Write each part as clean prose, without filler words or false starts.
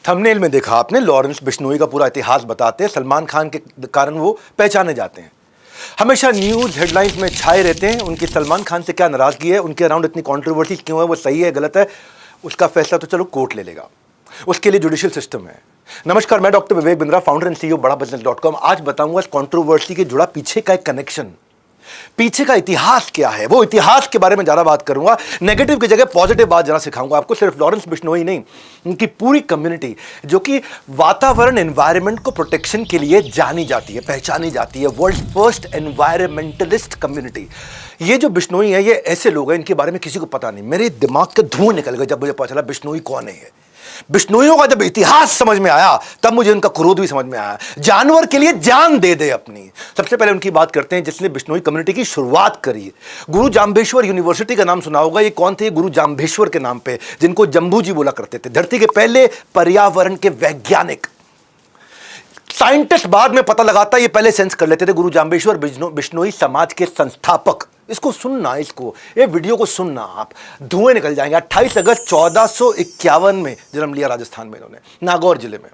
Thumbnail में देखा आपने, लॉरेंस बिश्नोई का पूरा इतिहास बताते हैं। सलमान खान के कारण वो पहचाने जाते हैं, हमेशा न्यूज़ हेडलाइंस में छाए रहते हैं। उनकी सलमान खान से क्या नाराज़गी है, उनके अराउंड इतनी कंट्रोवर्सी क्यों है, वो सही है गलत है, उसका फैसला तो चलो कोर्ट ले लेगा, उसके लिए जुडिशियल सिस्टम है। नमस्कार, मैं doctor Vivek Bindra, founder and CEO बड़ाबिजनेस.com। आज बताऊंगा इस कंट्रोवर्सी के जुड़ा पीछे का एक कनेक्शन, पीछे का इतिहास क्या है, वो इतिहास के बारे में ज़्यादा बात करूंगा। नेगेटिव की जगह पॉजिटिव बात ज़रा सिखाऊंगा आपको। सिर्फ लॉरेंस बिश्नोई नहीं, उनकी पूरी कम्युनिटी जो कि वातावरण एनवायरनमेंट को प्रोटेक्शन के लिए जानी जाती है, पहचानी जाती है, वर्ल्ड फर्स्ट एनवायरमेंटलिस्ट कम्युनिटी। ये जो बिश्नोई है, ये ऐसे लोग हैं इनके बारे में किसी को पता नहीं। मेरे दिमाग के धुएं निकल गए जब मुझे पता चला बिश्नोई कौन है। बिश्नोइयों का जब इतिहास समझ में आया तब मुझे उनका क्रोध भी समझ में आया। जानवर के लिए जान दे दे अपनी। सबसे पहले उनकी बात करते हैं जिसने बिश्नोई कम्युनिटी की शुरुआत करी। गुरु जाम्बेश्वर यूनिवर्सिटी का नाम सुना होगा। ये कौन थे? गुरु जाम्बेश्वर के नाम पे, जिनको जम्बू जी बोला करते थे, धरती के पहले पर्यावरण के वैज्ञानिक। साइंटिस्ट बाद में पता लगाता, ये पहले सेंस कर लेते थे। गुरु जाम्बेश्वर बिश्नोई समाज के संस्थापक। इसको सुनना, ये वीडियो को सुनना, आप धुएं निकल जाएंगे। 28 अगस्त 1451 में जन्म लिया राजस्थान में इन्होंने, नागौर जिले में।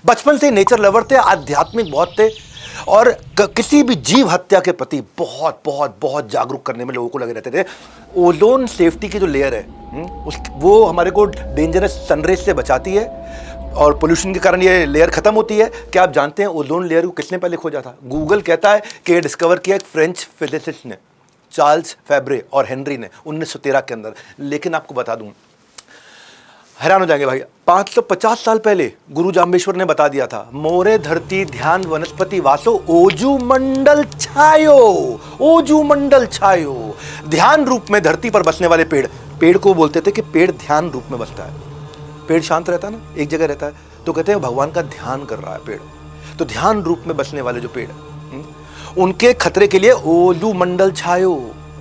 बचपन से नेचर लवर थे, आध्यात्मिक बहुत थे और किसी भी जीव हत्या के प्रति बहुत बहुत बहुत जागरूक करने में लोगों को लगे रहते थे। ओजोन सेफ्टी की जो लेयर है वो हमारे को डेंजरस सनरेज से बचाती है और पोल्यूशन के कारण ये लेयर खत्म होती है। क्या आप जानते हैं ओजोन लेयर को किसने पहले खोजा था? गूगल कहता है कि डिस्कवर किया एक फ्रेंच फिजिसिस्ट ने, चार्ल्स फेब्रे और हेनरी ने 1913 के अंदर। लेकिन आपको बता दूं, हैरान हो जाएंगे भाई, 550 साल पहले गुरु जाम्बेश्वर ने बता दिया था, मोरे धरती ध्यान वनस्पति वासो ओजू मंडल छायो। ओजू मंडल छायो, ध्यान रूप में धरती पर बसने वाले पेड़ को बोलते थे कि पेड़ ध्यान रूप में बसता है। पेड़ शांत रहता है ना, एक जगह रहता है, तो कहते हैं भगवान का ध्यान कर रहा है पेड़। तो ध्यान रूप में बसने वाले जो पेड़, उनके खतरे के लिए ओजू मंडल छायो,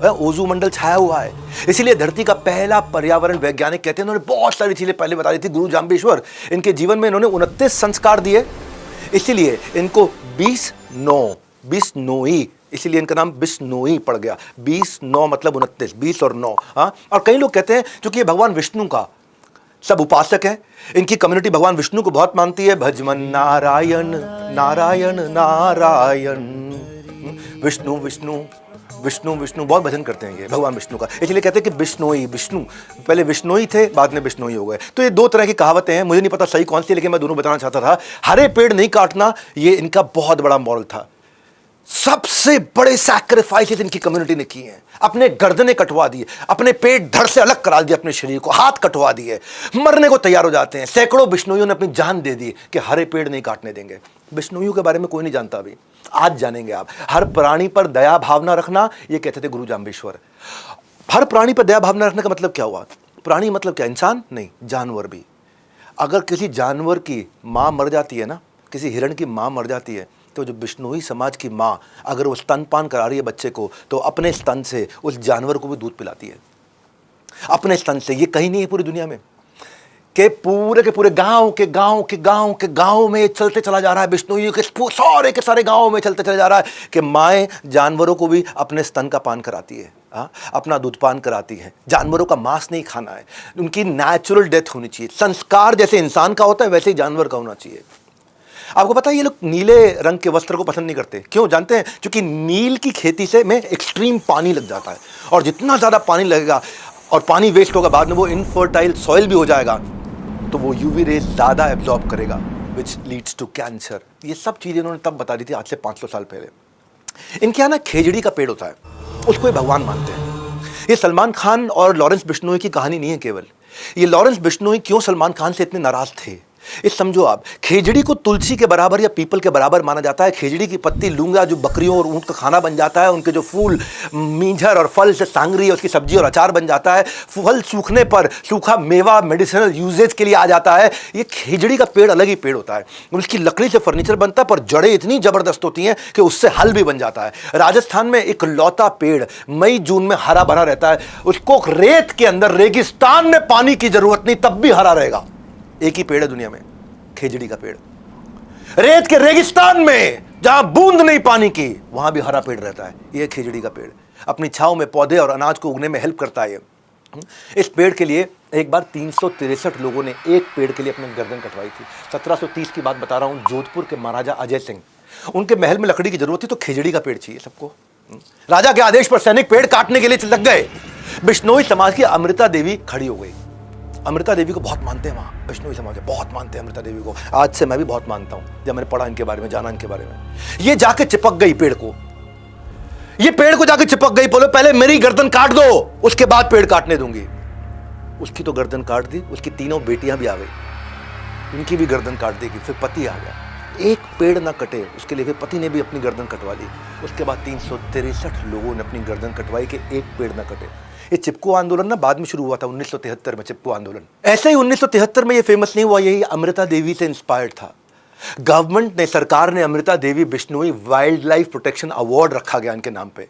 ओजू मंडल छाया हुआ है। इसीलिए धरती का पहला पर्यावरण वैज्ञानिक कहते हैं। उन्होंने बहुत सारी चीजें पहले बता दी थी गुरु जाम्बेश्वर। इनके जीवन में इन्होंने 29 संस्कार दिए, इसीलिए इनको बिश्नोई, इसीलिए इनका नाम बिश्नोई पड़ गया। 20-9 मतलब 29, 20 और 9। और कई लोग कहते हैं क्योंकि ये भगवान विष्णु का सब उपासक है, इनकी कम्युनिटी भगवान विष्णु को बहुत मानती है। भजमन नारायण नारायण नारायण, विष्णु विष्णु विष्णु विष्णु, बहुत भजन करते हैं ये भगवान विष्णु का। इसलिए कहते हैं कि बिश्नोई, विष्णु पहले विष्णोई थे, बाद में बिश्नोई हो गए। तो ये दो तरह की कहावतें हैं, मुझे नहीं पता सही कौन सी, लेकिन मैं दोनों बताना चाहता था। हरे पेड़ नहीं काटना, ये इनका बहुत बड़ा मॉरल था। सबसे बड़े सैक्रिफाइसेस इनकी कम्युनिटी ने किए हैं। अपने गर्दनें कटवा दिए, अपने पेट धड़ से अलग करा दिया, अपने शरीर को हाथ कटवा दिए, मरने को तैयार हो जाते हैं। सैकड़ों बिश्नोइयों ने अपनी जान दे दी कि हरे पेड़ नहीं काटने देंगे। बिश्नोइयों के बारे में कोई नहीं जानता अभी, आज जानेंगे आप। हर प्राणी पर दया भावना रखना, ये कहते थे गुरु जाम्बेश्वर। हर प्राणी पर दया भावना रखने का मतलब क्या हुआ? प्राणी मतलब क्या? इंसान नहीं, जानवर भी। अगर किसी जानवर की माँ मर जाती है ना, किसी हिरण की माँ मर जाती है, तो जो बिश्नोई समाज की माँ अगर वो स्तनपान करा रही है बच्चे को, तो अपने स्तन से उस जानवर को भी दूध पिलाती है, अपने स्तन से। ये कहीं नहीं है पूरी दुनिया में कि पूरे के पूरे गांव में चलते चला जा रहा है। बिश्नोई के सारे के सारे गांव में चलते चला जा रहा है कि माएँ जानवरों को भी अपने स्तन का पान कराती है, अपना दूध पान कराती है। जानवरों का मांस नहीं खाना है, उनकी नेचुरल डेथ होनी चाहिए। संस्कार जैसे इंसान का होता है वैसे ही जानवर का होना चाहिए। आपको पता है ये लोग नीले रंग के वस्त्र को पसंद नहीं करते, क्यों जानते हैं? क्योंकि नील की खेती से में एक्सट्रीम पानी लग जाता है, और जितना ज़्यादा पानी लगेगा और पानी वेस्ट होगा, बाद में वो इनफर्टाइल सॉइल भी हो जाएगा, तो वो यूवी रेज ज़्यादा एब्जॉर्ब करेगा, विच लीड्स टू कैंसर। ये सब चीज़ें इन्होंने तब बता दी थी, आज से 500 साल पहले। इनके यहाँ ना खेजड़ी का पेड़ होता है, उसको ये भगवान मानते हैं। ये सलमान खान और लॉरेंस बिश्नोई की कहानी नहीं है केवल। ये लॉरेंस बिश्नोई क्यों सलमान खान से इतने नाराज थे, ये समझो आप। खेजड़ी को तुलसी के बराबर या पीपल के बराबर माना जाता है। खेजड़ी की पत्ती लूंगा जो बकरियों और ऊंट का खाना बन जाता है, उनके जो फूल मींझर और फल से सांगरी है, उसकी सब्जी और अचार बन जाता है। फल सूखने पर सूखा मेवा मेडिसिनल यूजेज के लिए आ जाता है। ये खेजड़ी का पेड़ अलग ही पेड़ होता है। उसकी लकड़ी से फर्नीचर बनता है, पर जड़ें इतनी जबरदस्त होती हैं कि उससे हल भी बन जाता है। राजस्थान में एक लौता पेड़ मई जून में हरा भरा रहता है। उसको रेत के अंदर रेगिस्तान में पानी की जरूरत नहीं, तब भी हरा रहेगा। एक ही पेड़ है दुनिया में, खेजड़ी का पेड़। रेत के रेगिस्तान में जहां बूंद नहीं पानी की, वहां भी हरा पेड़ रहता है। यह खेजड़ी का पेड़ अपनी छांव में पौधे और अनाज को उगने में हेल्प करता है। इस पेड़ के लिए एक बार 363 लोगों ने एक पेड़ के लिए अपनी गर्दन कटवाई थी। 1730 की बात बता रहा हूँ, जोधपुर के महाराजा अजय सिंह, उनके महल में लकड़ी की जरूरत थी तो खिजड़ी का पेड़ चाहिए सबको। राजा के आदेश पर सैनिक पेड़ काटने के लिए लग गए। बिश्नोई समाज की अमृता देवी खड़ी हो गई। अमृता देवी को बहुत मानते हैं वहाँ, बिश्नोई समाज बहुत मानते हैं अमृता देवी को। आज से मैं भी बहुत मानता हूँ, जब मैंने पढ़ा इनके बारे में, जाना इनके बारे में। ये जाके चिपक गई पेड़ को, ये पेड़ को जाके चिपक गई, बोलो पहले मेरी गर्दन काट दो, उसके बाद पेड़ काटने दूंगी। उसकी तो गर्दन काट दी, उसकी तीनों बेटियां भी आ गई, इनकी भी गर्दन काट देगी। फिर पति आ गया, एक पेड़ ना कटे उसके लिए फिर पति ने भी अपनी गर्दन कटवा ली। उसके बाद 363 लोगों ने अपनी गर्दन कटवाई कि एक पेड़ ना कटे। ये चिपको आंदोलन ना बाद में शुरू हुआ था 1973 में, चिपको आंदोलन। ऐसे ही 1973 में ये फेमस नहीं हुआ, यही अमृता देवी से इंस्पायर्ड था। गवर्नमेंट ने, सरकार ने Amrita Devi Bishnoi wildlife protection award रखा गया इनके नाम पे।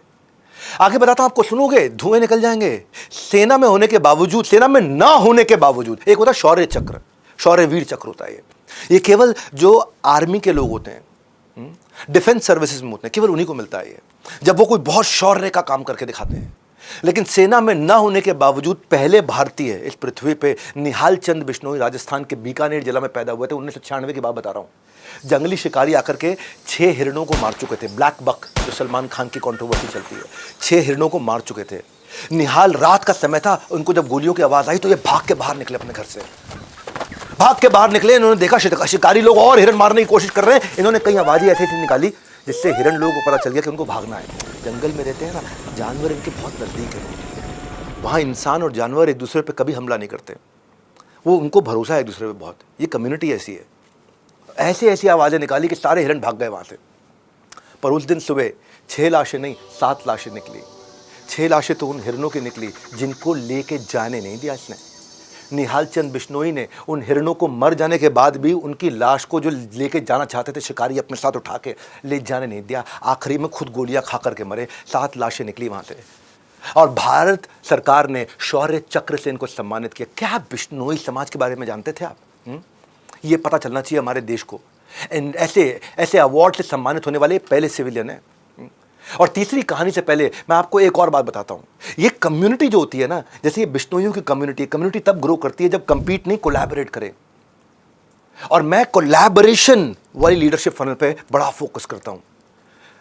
आगे बताता हूं आपको, सुनोगे धुएं निकल जाएंगे। सेना में होने के बावजूद, सेना में ना होने के बावजूद, एक होता शौर्य चक्र, शौर्य वीर चक्र होता है ये केवल जो आर्मी के लोग होते हैं, डिफेंस सर्विसेज में होते हैं, केवल उन्हीं को मिलता है ये, जब वो कोई बहुत शौर्य का काम करके दिखाते हैं। लेकिन सेना में ना होने के बावजूद पहले भारतीय इस पृथ्वी पे निहाल चंद बिश्नोई राजस्थान के बीकानेर जिला में पैदा हुए थे। 1996 की बात बता रहा हूँ। जंगली शिकारी आकर के 6 हिरणों को मार चुके थे। ब्लैक बक, जो सलमान खान की कंट्रोवर्सी चलती है, 6 हिरणों को मार चुके थे। निहाल, रात का समय था, उनको जब गोलियों की आवाज आई तो ये भाग के बाहर निकले अपने घर से, भाग के बाहर निकले। इन्होंने देखा शिकारी लोग और हिरण मारने की कोशिश कर रहे हैं। इन्होंने कई आवाजें ऐसी निकाली जिससे हिरण लोगों को पता चल गया कि उनको भागना है। जंगल में रहते हैं ना, जानवर इनके बहुत नजदीक है। वहाँ इंसान और जानवर एक दूसरे पे कभी हमला नहीं करते, वो उनको भरोसा है एक दूसरे पे बहुत। ये कम्युनिटी ऐसी है। ऐसी ऐसी आवाज़ें निकाली कि सारे हिरण भाग गए वहाँ से। पर उस दिन सुबह 6 लाशें नहीं, 7 लाशें निकली। 6 लाशें तो उन हिरणों की निकली जिनको लेके जाने नहीं दिया इसने। निहाल चंद बिश्नोई ने उन हिरणों को मर जाने के बाद भी उनकी लाश को जो लेके जाना चाहते थे शिकारी, अपने साथ उठा के ले जाने नहीं दिया। आखिरी में खुद गोलियां खा करके मरे। 7 लाशें निकली वहाँ से। और भारत सरकार ने शौर्य चक्र से इनको सम्मानित किया। क्या बिश्नोई समाज के बारे में जानते थे आप? ये पता चलना चाहिए हमारे देश को। ऐसे ऐसे अवार्ड से सम्मानित होने वाले पहले सिविलियन हैं। और तीसरी कहानी से पहले मैं आपको एक और बात बताता हूं। ये कम्युनिटी जो होती है ना, जैसे ये बिश्नोइयों की कम्युनिटी तब ग्रो करती है जब कंपीट नहीं, कोलैबोरेट करे। और मैं कोलैबोरेशन वाली लीडरशिप फनल पे बड़ा फोकस करता हूं।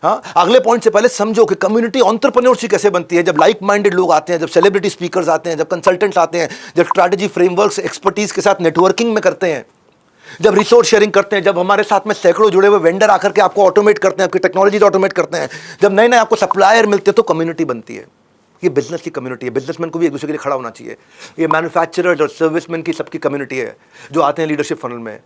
हाँ, अगले पॉइंट से पहले समझो कि कम्युनिटी एंटरप्रेन्योरशिप कैसे बनती है। जब लाइक माइंडेड लोग आते हैं, जब सेलिब्रिटी स्पीकर्स आते हैं, जब कंसल्टेंट्स आते हैं, जब स्ट्रैटेजी फ्रेमवर्क्स एक्सपर्टीज के साथ नेटवर्किंग में करते हैं, जब रिसोर्स शेयरिंग करते हैं, जब हमारे साथ में सैकड़ों जुड़े हुए वेंडर आकर के आपको ऑटोमेट करते हैं, आपकी टेक्नोलॉजीज ऑटोमेट करते हैं, जब नए नए आपको सप्लायर मिलते हैं, तो कम्युनिटी बनती है। ये बिजनेस की कम्युनिटी है। बिजनेसमैन को भी एक दूसरे के लिए खड़ा होना चाहिए। ये मैन्युफैक्चरर्स और सर्विसमैन की सबकी कम्युनिटी है जो आते हैं लीडरशिप फनल में।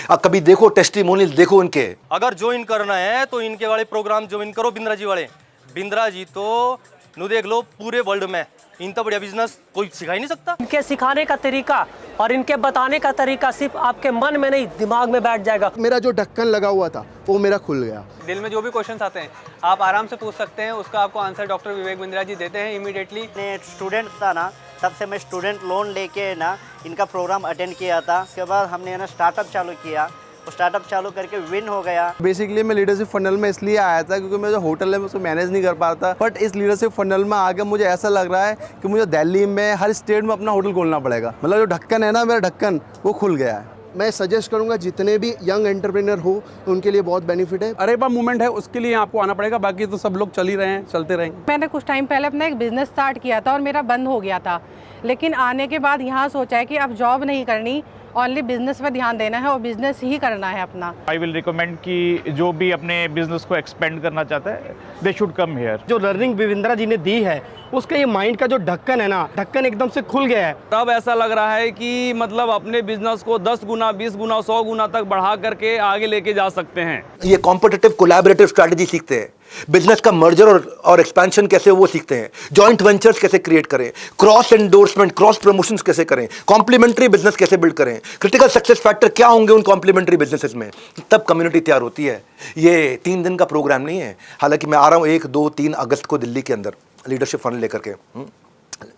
अब कभी देखो टेस्टिमोनियल, देखो इनके। अगर ज्वाइन करना है तो इनके वाले प्रोग्राम ज्वाइन करो। बिंद्रा जी वाले, बिंद्रा जी तो नु देख लो पूरे वर्ल्ड में इनका बढ़िया बिजनेस कोई सिखा ही नहीं सकता। इनके सिखाने का तरीका और इनके बताने का तरीका सिर्फ आपके मन में नहीं, दिमाग में बैठ जाएगा। मेरा जो ढक्कन लगा हुआ था वो मेरा खुल गया। दिल में जो भी क्वेश्चंस आते हैं आप आराम से पूछ सकते हैं, उसका आपको आंसर डॉक्टर विवेक बिंद्रा जी देते हैं इमीडिएटली। मैं स्टूडेंट था ना, तब से मैं स्टूडेंट लोन लेके ना इनका प्रोग्राम अटेंड किया था। उसके बाद हमने ना स्टार्टअप चालू किया, स्टार्टअप चालू करके विन हो गया। बेसिकली मैं लीडरशिप फनल में इसलिए आया था क्योंकि मैं जो होटल है मैं उसको मैनेज नहीं कर पाता। बट इस लीडरशिप फनल में आगे मुझे ऐसा लग रहा है कि मुझे दिल्ली में हर स्टेट में अपना होटल खोलना पड़ेगा। मतलब जो ढक्कन है ना, मेरा ढक्कन वो खुल गया है। मैं सजेस्ट करूंगा जितने भी यंग एंटरप्रेन्योर हो उनके लिए बहुत बेनिफिट है। अरेबा मूवमेंट है, उसके लिए आपको आना पड़ेगा, बाकी तो सब लोग चल ही रहे हैं, चलते रहेंगे। मैंने कुछ टाइम पहले अपना एक बिज़नेस स्टार्ट किया था और मेरा बंद हो गया था, लेकिन आने के बाद यहाँ सोचा है कि अब जॉब नहीं करनी, ओनली बिजनेस पे ध्यान देना है और बिजनेस ही करना है अपना। आई विल रिकमेंड कि जो भी अपने बिजनेस को एक्सपेंड करना चाहता है दे शुड कम हियर। जो लर्निंग बिंद्रा जी ने दी है उसका ये माइंड का जो ढक्कन है ना, ढक्कन एकदम से खुल गया है। अब ऐसा लग रहा है कि मतलब अपने बिजनेस को 10 गुना, 20 गुना, 100 गुना तक बढ़ा करके आगे लेके जा सकते हैं। ये कॉम्पिटिटिव कोलैबोरेटिव स्ट्रैटेजी सीखते हैं। बिजनेस का मर्जर और एक्सपेंशन कैसे वो सीखते हैं। जॉइंट वेंचर्स कैसे क्रिएट करें, क्रॉस एंडोर्समेंट, क्रॉस प्रमोशंस कैसे करें, कॉम्प्लीमेंट्री बिजनेस कैसे बिल्ड करें, क्रिटिकल सक्सेस फैक्टर क्या होंगे उन कॉम्प्लीमेंट्री बिजनेसेस में। तब कम्युनिटी तैयार होती है। ये 3 दिन का प्रोग्राम नहीं है। हालांकि मैं आ रहा हूँ 1, 2, 3 अगस्त को दिल्ली के अंदर लीडरशिप फंड लेकर के।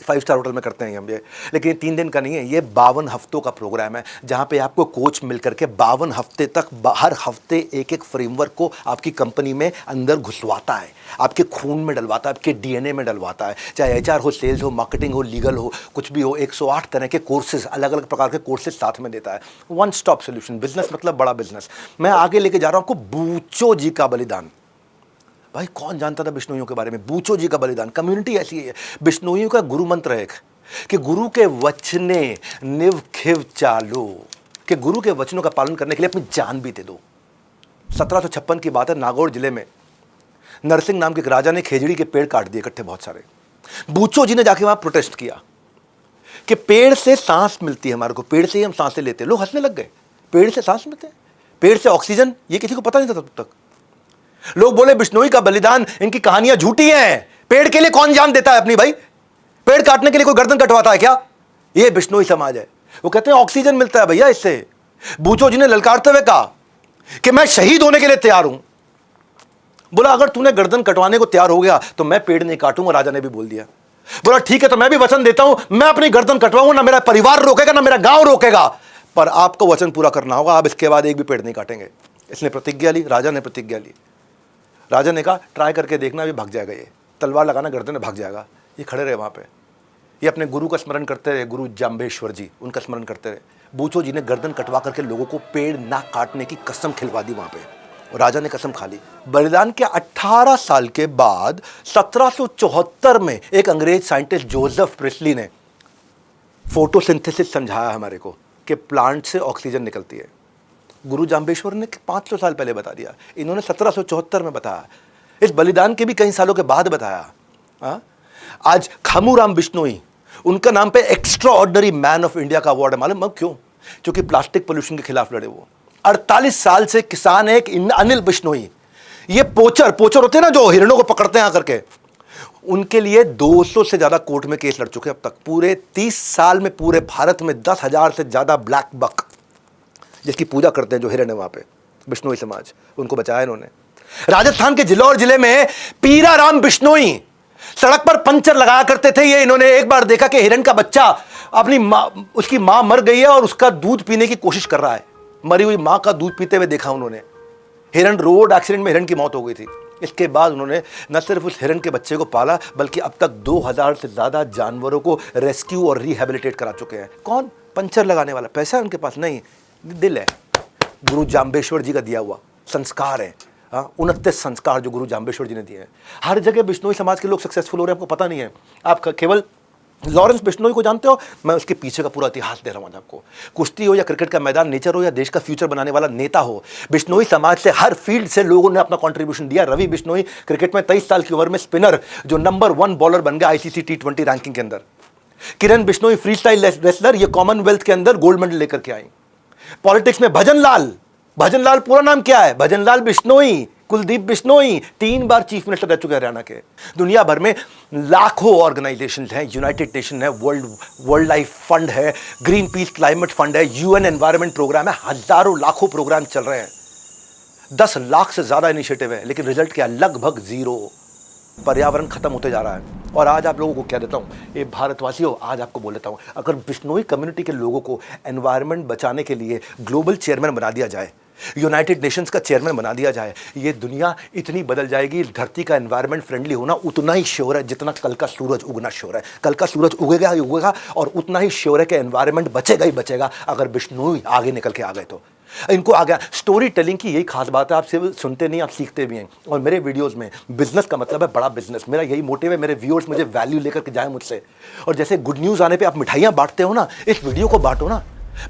5 स्टार होटल में करते हैं हम ये, लेकिन ये 3 दिन का नहीं है, ये 52 हफ्तों का प्रोग्राम है जहाँ पे आपको कोच मिल करके 52 हफ्ते तक हर हफ्ते एक एक फ्रेमवर्क को आपकी कंपनी में अंदर घुसवाता है, आपके खून में डलवाता है, आपके डीएनए में डलवाता है। चाहे एचआर हो, सेल्स हो, मार्केटिंग हो, लीगल हो, कुछ भी हो, 108 तरह के कोर्सेज, अलग अलग प्रकार के कोर्सेज साथ में देता है। वन स्टॉप सोल्यूशन, बिजनेस मतलब बड़ा बिजनेस। मैं आगे लेके जा रहा हूँ आपको बूचो जी का बलिदान। भाई कौन जानता था बिश्नोइयों के बारे में? बूचो जी का बलिदान। कम्युनिटी ऐसी है, बिश्नोइयों का गुरु मंत्र है कि गुरु के वचने निव खिव चालो, कि गुरु के वचनों का पालन करने के लिए अपनी जान भी दे दो। 1756 की बात है, नागौर जिले में नरसिंह नाम के एक राजा ने खेजड़ी के पेड़ काट दिए इकट्ठे बहुत सारे। बूचो जी ने जाके वहां प्रोटेस्ट किया कि पेड़ से सांस मिलती है हमारे को, पेड़ से ही हम सांसें लेते हैं। लोग हंसने लग गए, पेड़ से सांस मिलते हैं, पेड़ से ऑक्सीजन, ये किसी को पता नहीं था तब तक। लोग बोले बिश्नोई का बलिदान, इनकी कहानियां झूठी हैं, पेड़ के लिए कौन जान देता है अपनी? भाई पेड़ काटने के लिए कोई गर्दन कटवाता है क्या? ये बिश्नोई समाज है। वो कहते हैं ऑक्सीजन मिलता है भैया इससे। बूचो जी ने ललकारते हुए कहा कि मैं शहीद होने के लिए तैयार हूं। बोला अगर तूने गर्दन कटवाने को तैयार हो गया तो मैं पेड़ नहीं काटूंगा। राजा ने भी बोल दिया। बोला ठीक है, तो मैं भी वचन देता हूं, मैं अपनी गर्दन कटवाऊंगा, ना मेरा परिवार रोकेगा ना मेरा गांव रोकेगा, पर आपको वचन पूरा करना होगा, आप इसके बाद एक भी पेड़ नहीं काटेंगे। इसने प्रतिज्ञा ली, राजा ने प्रतिज्ञा ली। राजा ने कहा ट्राई करके देखना, अभी भाग जाएगा, ये तलवार लगाना गर्दन में भाग जाएगा। ये खड़े रहे वहां पे, ये अपने गुरु का स्मरण करते रहे, गुरु जाम्बेश्वर जी, उनका स्मरण करते रहे। बूचो जी ने गर्दन कटवा करके लोगों को पेड़ ना काटने की कसम खिलवा दी वहां पे, और राजा ने कसम खा ली। बलिदान के 18 साल के बाद 1774 में एक अंग्रेज साइंटिस्ट जोसेफ प्रिस्ली ने फोटोसिंथेसिस समझाया हमारे को कि प्लांट से ऑक्सीजन निकलती है। गुरु जाम्बेश्वर ने 500 साल पहले बता दिया, इन्होंने 1774 में बताया। इस बलिदान के भी कई सालों के बाद बताया। आज खामूराम बिश्नोई, उनका नाम पे extra ordinary man of India का अवार्ड है। मालूम क्यों? क्योंकि प्लास्टिक पोल्यूशन के खिलाफ लड़े वो। 48 साल से किसान है। एक अनिल बिश्नोई, ये पोचर होते हैं ना जो हिरणों को पकड़ते हैं आकर के, उनके लिए 200 से ज्यादा कोर्ट में केस लड़ चुके हैं अब तक। पूरे 30 साल में पूरे भारत में 10,000 से ज्यादा ब्लैक बक, जिसकी पूजा करते हैं जो हिरण है वहां पे, बिश्नोई समाज, उनको बचाया इन्होंने। राजस्थान के जिलौर जिले में पीराराम बिश्नोई सड़क पर पंचर लगाया करते थे। ये इन्होंने एक बार देखा कि हिरण का बच्चा अपनी माँ, उसकी मां मर गई है और उसका दूध पीने की कोशिश कर रहा है। मरी हुई मां का दूध पीते हुए देखा उन्होंने। हिरण, रोड एक्सीडेंट में हिरण की मौत हो गई थी। इसके बाद उन्होंने न सिर्फ उस हिरण के बच्चे को पाला, बल्कि अब तक 2000 से ज्यादा जानवरों को रेस्क्यू और रिहेबिलिटेट करा चुके हैं। कौन? पंचर लगाने वाला। पैसा है उनके पास नहीं, दिल है। गुरु जाम्बेश्वर जी का दिया हुआ संस्कार है। 29 संस्कार जो गुरु जाम्बेश्वर जी ने दिए हैं। हर जगह बिश्नोई समाज के लोग सक्सेसफुल हो रहे हैं, आपको पता नहीं है। आप केवल लॉरेंस बिश्नोई को जानते हो, मैं उसके पीछे का पूरा इतिहास दे रहा हूं आज आपको। कुश्ती हो या क्रिकेट का मैदान, नेचर हो या देश का फ्यूचर बनाने वाला नेता हो, बिश्नोई समाज से हर फील्ड से लोगों ने अपना कंट्रीब्यूशन दिया। रवि बिश्नोई क्रिकेट में 23 साल की उम्र में स्पिनर जो नंबर 1 बॉलर बन गया आईसीसी T20 रैंकिंग के अंदर। किरण बिश्नोई फ्री स्टाइल रेसलर, ये कॉमनवेल्थ के अंदर गोल्ड मेडल लेकर के आई। पॉलिटिक्स में भजनलाल पूरा नाम क्या है? भजनलाल बिश्नोई, कुलदीप बिश्नोई 3 बार चीफ मिनिस्टर रह चुके हैं हरियाणा के। दुनिया भर में लाखों ऑर्गेनाइजेशन हैं, यूनाइटेड नेशन है, वर्ल्ड लाइफ फंड है, ग्रीन पीस क्लाइमेट फंड है, यूएन एनवायरनमेंट प्रोग्राम है, हजारों लाखों प्रोग्राम चल रहे हैं। 10 लाख से ज्यादा इनिशिएटिव है, लेकिन रिजल्ट क्या? लगभग 0। पर्यावरण खत्म होते जा रहा है। और आज आप लोगों को क्या देता हूँ, ये भारतवासियों, आज आपको बोल देता हूँ, अगर बिश्नोई कम्युनिटी के लोगों को एनवायरनमेंट बचाने के लिए ग्लोबल चेयरमैन बना दिया जाए, यूनाइटेड नेशंस का चेयरमैन बना दिया जाए, ये दुनिया इतनी बदल जाएगी। धरती का एनवायरनमेंट फ्रेंडली होना उतना ही श्योर है जितना कल का सूरज उगना श्योर है। कल का सूरज उगेगा ही उगेगा, और उतना ही श्योर है कि एनवायरनमेंट बचेगा ही बचेगा अगर बिश्नोई आगे निकल के आ गए तो। इनको आ गया। स्टोरी टेलिंग की यही खास बात है, आप सिर्फ सुनते नहीं, आप सीखते भी हैं। और मेरे वीडियोस में बिजनेस का मतलब है बड़ा बिजनेस, मेरा यही मोटिव है। मेरे व्यूअर्स मुझे वैल्यू लेकर के जाए मुझसे। और जैसे गुड न्यूज़ आने पे आप मिठाइयाँ बांटते हो ना, इस वीडियो को बांटो ना,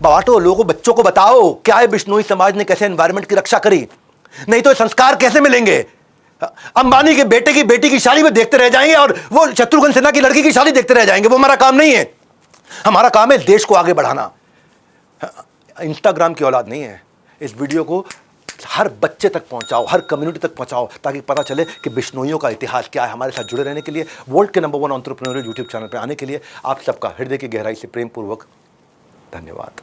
बांटो, लोगों को, बच्चों को बताओ क्या है बिश्नोई समाज ने कैसे एनवायरनमेंट की रक्षा करी। नहीं तो संस्कार कैसे मिलेंगे? अंबानी के बेटे की बेटी की शादी में देखते रह जाएंगे और वो शत्रुघ्न सिन्हा की लड़की की शादी देखते रह जाएंगे। वो हमारा काम नहीं है। हमारा काम है देश को आगे बढ़ाना। इंस्टाग्राम की औलाद नहीं है। इस वीडियो को हर बच्चे तक पहुंचाओ, हर कम्युनिटी तक पहुंचाओ, ताकि पता चले कि बिश्नोइयों का इतिहास क्या है। हमारे साथ जुड़े रहने के लिए, वर्ल्ड के नंबर 1 एंटरप्रेन्योरियल यूट्यूब चैनल पर आने के लिए आप सबका हृदय की गहराई से प्रेम पूर्वक धन्यवाद।